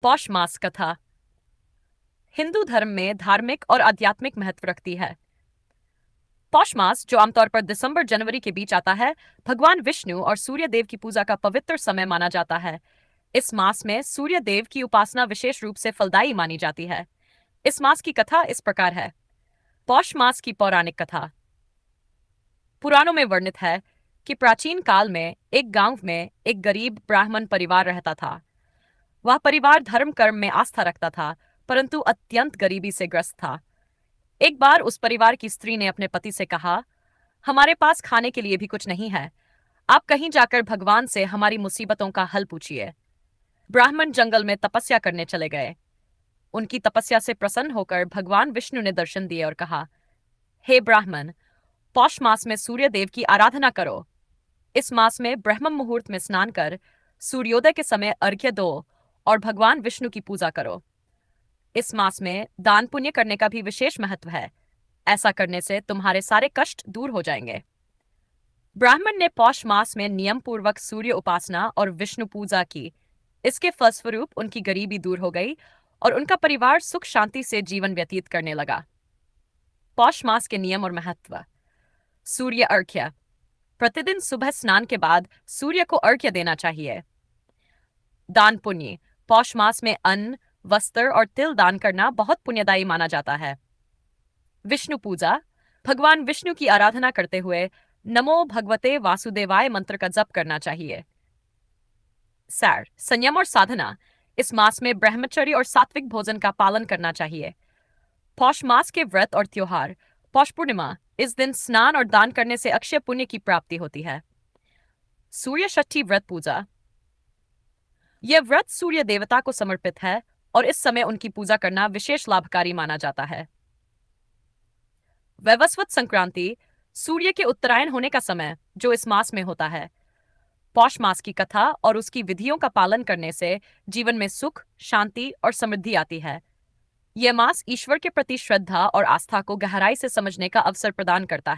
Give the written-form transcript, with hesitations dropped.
पौष मास कथा हिंदू धर्म में धार्मिक और आध्यात्मिक महत्व रखती है। पौष मास, जो आमतौर पर दिसंबर जनवरी के बीच आता है, भगवान विष्णु और सूर्य देव की पूजा का पवित्र समय माना जाता है। इस मास में सूर्य देव की उपासना विशेष रूप से फलदायी मानी जाती है। इस मास की कथा इस प्रकार है। पौष मास की पौराणिक कथा पुराणों में वर्णित है कि प्राचीन काल में एक गांव में एक गरीब ब्राह्मण परिवार रहता था। वह परिवार धर्म कर्म में आस्था रखता था, परंतु अत्यंत गरीबी से ग्रस्त था। एक बार उस परिवार की स्त्री ने अपने पति से कहा, हमारे पास खाने के लिए भी कुछ नहीं है। आप कहीं जाकर भगवान से हमारी मुसीबतों का हल पूछिए। ब्राह्मण जंगल में तपस्या करने चले गए। उनकी तपस्या से प्रसन्न होकर भगवान विष्णु ने दर्शन दिए और कहा, हे ब्राह्मण, पौष मास में सूर्य देव की आराधना करो। इस मास में ब्रह्म मुहूर्त में स्नान कर सूर्योदय के समय अर्घ्य दो और भगवान विष्णु की पूजा करो। इस मास में दान पुण्य करने का भी विशेष महत्व है। ऐसा करने से तुम्हारे सारे कष्ट दूर हो जाएंगे। ब्राह्मण ने पौष मास में नियम पूर्वक सूर्य उपासना और विष्णु पूजा की। इसके फलस्वरूप उनकी गरीबी दूर हो गई और उनका परिवार सुख शांति से जीवन व्यतीत करने लगा। पौष मास के नियम और महत्व। सूर्य अर्घ्य। प्रतिदिन सुबह स्नान के बाद सूर्य को अर्घ्य देना चाहिए। दान पुण्य। पौष मास में अन्न, वस्त्र और तिल दान करना बहुत पुण्यदायी माना जाता है। विष्णु पूजा। भगवान विष्णु की आराधना करते हुए नमो भगवते वासुदेवाय मंत्र का जप करना चाहिए। सार, संयम और साधना। इस मास में ब्रह्मचर्य और सात्विक भोजन का पालन करना चाहिए। पौष मास के व्रत और त्योहार। पौष पूर्णिमा। इस दिन स्नान और दान करने से अक्षय पुण्य की प्राप्ति होती है। सूर्य षष्ठी व्रत पूजा। यह व्रत सूर्य देवता को समर्पित है और इस समय उनकी पूजा करना विशेष लाभकारी माना जाता है। वैवस्वत संक्रांति। सूर्य के उत्तरायण होने का समय, जो इस मास में होता है। पौष मास की कथा और उसकी विधियों का पालन करने से जीवन में सुख, शांति और समृद्धि आती है। यह मास ईश्वर के प्रति श्रद्धा और आस्था को गहराई से समझने का अवसर प्रदान करता है।